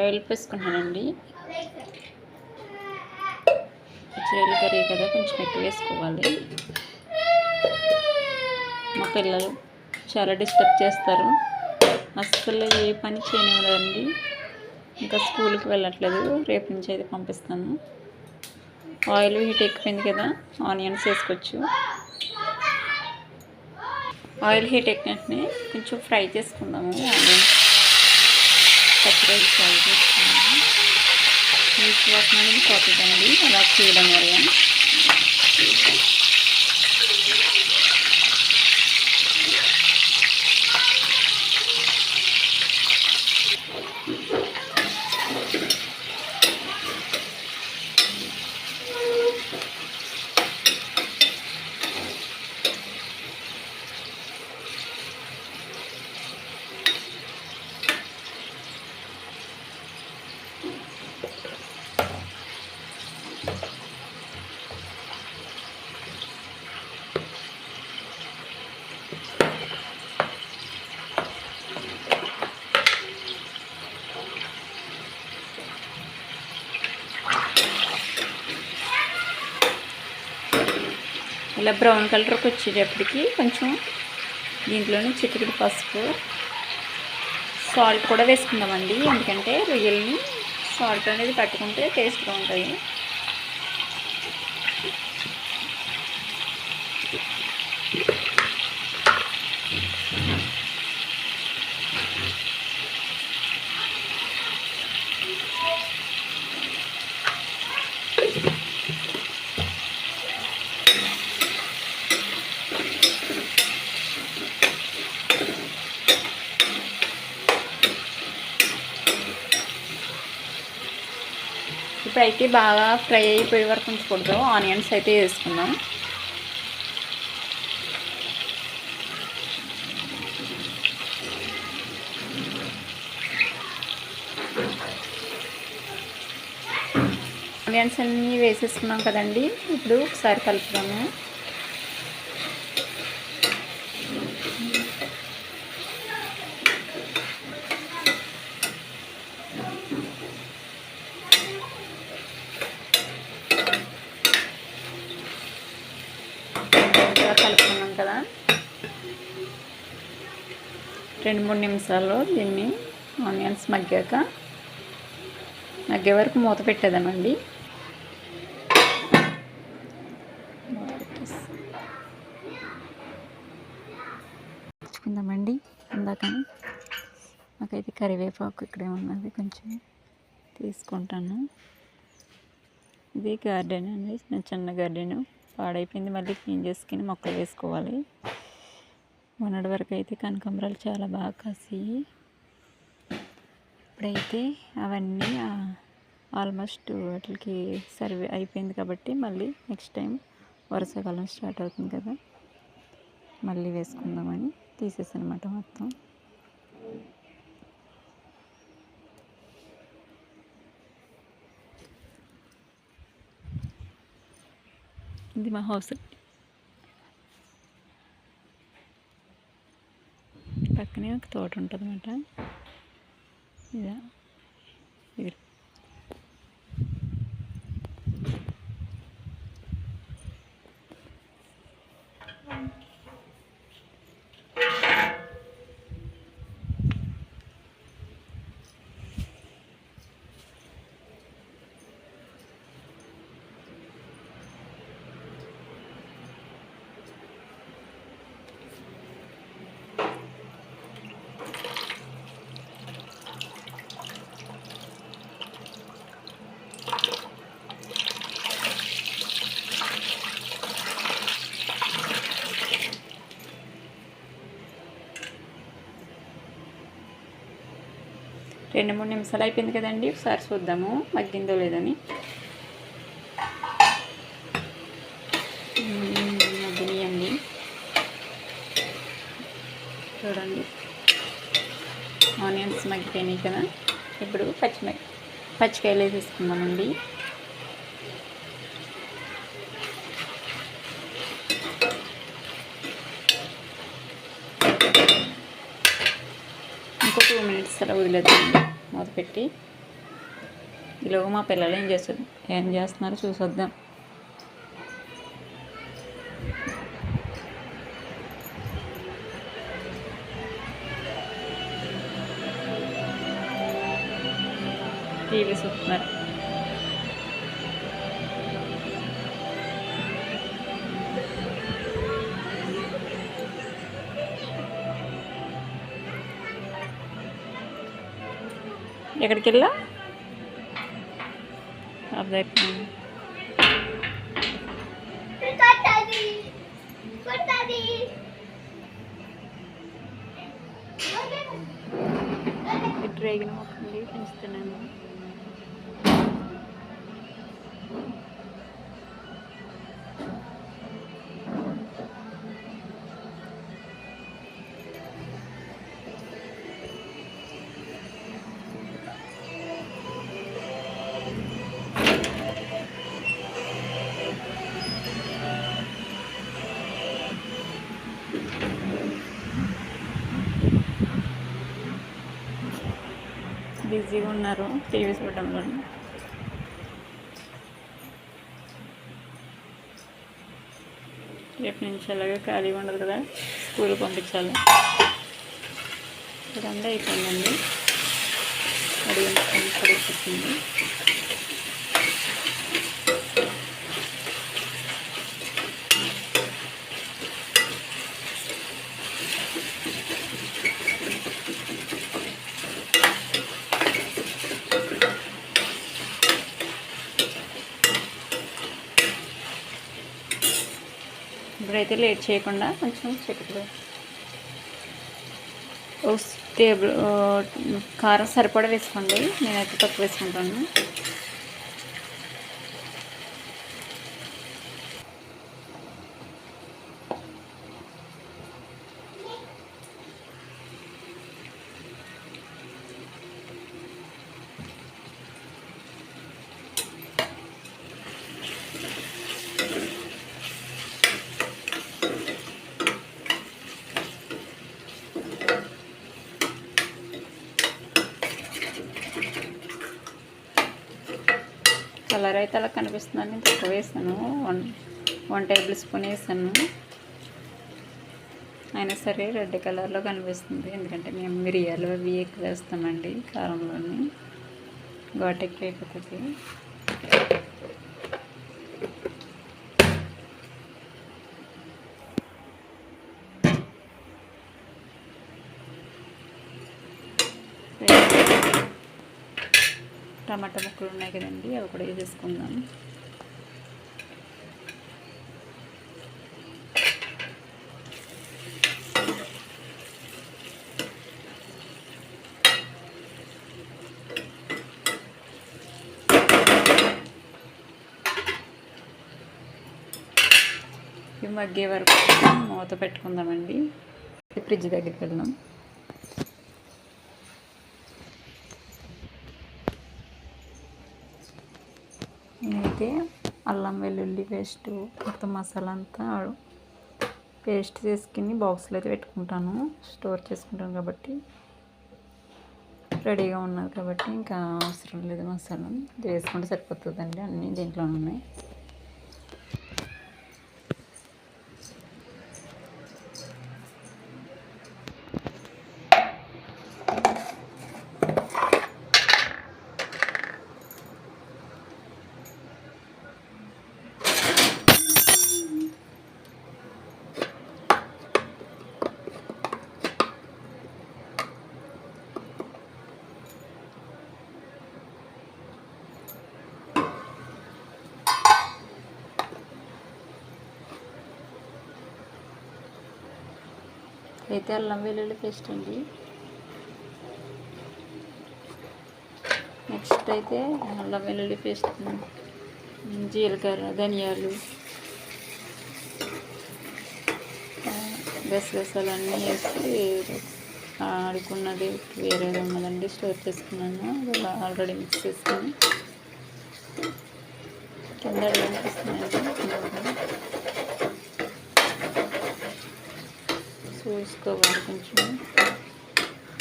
Oil వేసుకున్నానండి. పచ్చిరొయ్యల curry కదా, కొంచెం ఎక్కువ వేసుకోవాలి. మా పిల్లలు చాలా డిస్టర్బ్ చేస్తారు, అస్సలు ఏ పని చేయనివ్వదండి. ఇంకా స్కూల్కి వెళ్ళట్లేదు, రేపు నుంచి అయితే పంపిస్తాను. ఆయిల్ హీట్ ఎక్కువైంది కదా, ఆనియన్స్ వేసుకోవచ్చు. ఆయిల్ హీట్ ఎక్కినట్టునే కొంచెం ఫ్రై చేసుకుందాము. ఆనియన్స్ పచ్చిరొయ్యలు ఫ్రై చేసుకున్నాము. నీటి వాసన అనేది పోతుందండి అలా చేయడం వల్ల. ఇలా బ్రౌన్ కలర్కి వచ్చేటప్పటికి కొంచెం దీంట్లోనే చిటికెడు పసుపు, సాల్ట్ కూడా వేసుకుందామండి. ఎందుకంటే రొయ్యల్ని సాల్ట్ అనేది పట్టుకుంటే టేస్ట్గా ఉంటాయి. ఇప్పుడైతే బాగా ఫ్రై అయిపోయే వరకు ఉంచకూడదు. ఆనియన్స్ అయితే వేసుకుందాం. ఆనియన్స్ అన్నీ వేసేసుకున్నాం కదండి, ఇప్పుడు ఒకసారి కలుపుదాము. కలుపుకున్నాం కదా, 2-3 నిమిషాల్లో దీన్ని ఆనియన్స్ మగ్గే వరకు మూత పెట్టేదామండి. తెచ్చుకుందామండి. ఇందాక నాకైతే కరివేపాకు ఇక్కడే ఉన్నది, కొంచెం తీసుకుంటాను. ఇది గార్డెన్ అండి, చిన్న గార్డెన్ పాడైపోయింది. మళ్ళీ క్లీన్ చేసుకుని మొక్కలు వేసుకోవాలి. మొన్నటి వరకు అయితే కనకాంబరాలు చాలా బాగా కాసి, ఇప్పుడైతే అవన్నీ ఆల్మోస్ట్ వాటికి సర్వే అయిపోయింది. కాబట్టి మళ్ళీ నెక్స్ట్ టైం వర్షాకాలం స్టార్ట్ అవుతుంది కదా, మళ్ళీ వేసుకుందామని తీసేసానమాట మొత్తం. ఇది మా హౌస్, పక్కనే ఒక తోట ఉంటుంది అన్నమాట. ఇదా ఇది రెండు మూడు నిమిషాలు అయిపోయింది కదండి, ఒకసారి చూద్దాము మగ్గిందో లేదని. మగ్గినాయండి, చూడండి ఆనియన్స్ మగ్గిపోయినాయి కదా. ఇప్పుడు పచ్చికాయలు వేసేసుకుందామండి. ఇంకో 2 మినిట్స్ అలా వదిలేద్దామండి మూత పెట్టి. ఈలోగా మా పిల్లలు ఏం చేస్తున్నారో చూసొద్దాం. టీవీ చూస్తున్నారు. ఎక్కడికి వెళ్ళా అర్థం రేగిన మొక్కలు పెంచుతున్నాను. బిజీగా ఉన్నారు టీవీ చూడడంలో. రేపు నుంచి అలాగే ఖాళీగా ఉండదు కదా, స్కూల్ పంపించాలి. చూడండి అయిపోయిందండి, అడిగిన పడిపోతుంది. ఇప్పుడైతే లేట్ చేయకుండా కొంచెం చక్కెర టేబుల్ కారం సరిపడా వేసుకోండి, నేనైతే తక్కువ వేసుకుంటాను. కలర్ అయితే అలా కనిపిస్తుందని తక్కువ వేసాను, 1 టేబుల్ స్పూన్ వేసాను. అయినా సరే రెడ్ కలర్లో కనిపిస్తుంది, ఎందుకంటే మేము మిరియాలు అవి ఎక్కువ వేస్తామండి కారంలోని, ఘాటు ఎక్కువ అయిపోతుంది. టమాటా ముక్కలు ఉన్నాయి కదండి, అవి కూడా వేసేసుకుందాం. ఇవి మగ్గే వరకు మూత పెట్టుకుందామండి. ఫ్రిడ్జ్ దగ్గరికి వెళ్దాం. నేనైతే అల్లం వెల్లుల్లి పేస్ట్ మొత్తం మసాలా అంతా పేస్ట్ చేసుకుని బాక్స్లో అయితే పెట్టుకుంటాను, స్టోర్ చేసుకుంటాను కాబట్టి రెడీగా ఉన్నది కాబట్టి ఇంకా అవసరం లేదు. మసాలా ఇది వేసుకుంటే సరిపోతుందండి, అన్నీ దీంట్లోనే ఉన్నాయి. అయితే అల్లం వెల్లుల్లి పేస్ట్ అండి. నెక్స్ట్ అయితే అల్లం వెల్లుల్లి పేస్ట్, జీలకర్ర, ధనియాలు, గసగసాలు అన్నీ వేసి ఆడుకున్నది వేరేది ఉన్నదండి, స్టోర్ చేసుకున్నాను. ఆల్రెడీ మిక్స్ చేసుకుని కింద అనిపిస్తున్నాయండి, చూసుకోవాలి కొంచెం.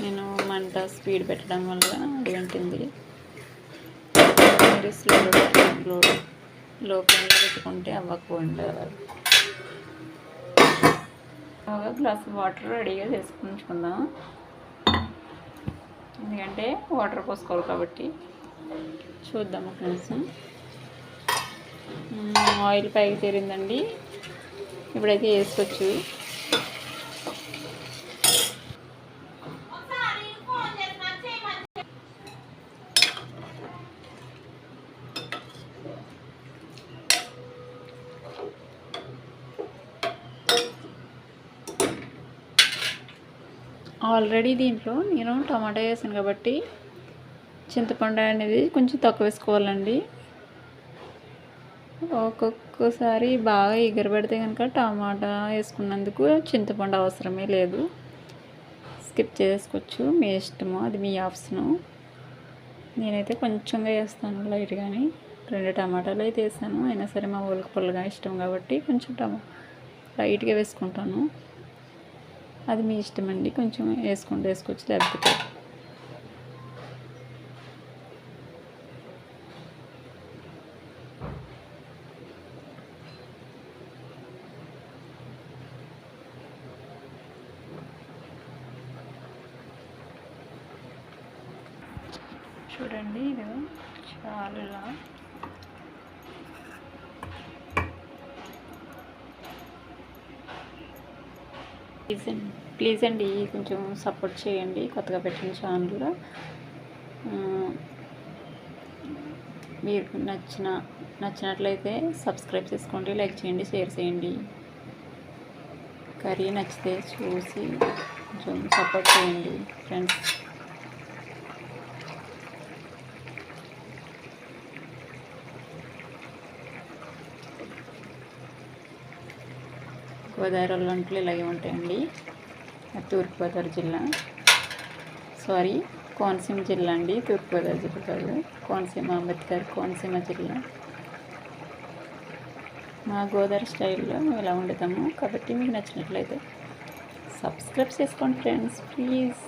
నేను మంట స్పీడ్ పెట్టడం వల్ల అడుగుంటుంది. మరి స్లోలో లో ఫ్లేమ్లో పెట్టుకుంటే అవ్వకపోండి. ఒక గ్లాస్ వాటర్ రెడీగా చేసుకుని ఉంచుకుందాం, ఎందుకంటే వాటర్ పోసుకోవాలి కాబట్టి. చూద్దాం ఒక నిమిషం. ఆయిల్ పైకి తేరిందండి, ఇప్పుడైతే వేసుకోవచ్చు. ఆల్రెడీ దీంట్లో నేను టమాటా వేసాను కాబట్టి చింతపండు అనేది కొంచెం తక్కువ వేసుకోవాలండి. ఒక్కొక్కసారి బాగా ఎగరబెడితే కనుక టమాటా వేసుకున్నందుకు చింతపండు అవసరమే లేదు, స్కిప్ చేసుకోవచ్చు, మీ ఇష్టము, అది మీ ఆప్షను. నేనైతే కొంచెంగా వేస్తాను లైట్గాని. 2 టమాటాలు అయితే వేసాను, అయినా సరే మా ఊరికి పుల్లగా ఇష్టం కాబట్టి కొంచెం లైట్గా వేసుకుంటాను. అది మీ ఇష్టం అండి, కొంచెం వేసుకోవచ్చు లేకపోతే. చూడండి, ఇది చాలా ప్లీజ్ అండి కొంచెం సపోర్ట్ చేయండి, కొత్తగా పెట్టిన ఛానల్. మీకు నచ్చినట్లయితే సబ్స్క్రైబ్ చేసుకోండి, లైక్ చేయండి, షేర్ చేయండి. కర్రీ నచ్చితే చూసి కొంచెం సపోర్ట్ చేయండి ఫ్రెండ్స్. గోదావరి వంటలు ఇలాగే ఉంటాయండి. తూర్పుగోదావరి జిల్లా, సారీ కోనసీమ జిల్లా అండి, తూర్పుగోదావరి జిల్లా కాదు, కోనసీమ, అంబేద్కర్ కోనసీమ జిల్లా. మా గోదావరి స్టైల్లో మేము ఇలా వండుతాము కాబట్టి మీకు నచ్చినట్లయితే సబ్స్క్రైబ్ చేసుకోండి ఫ్రెండ్స్, ప్లీజ్.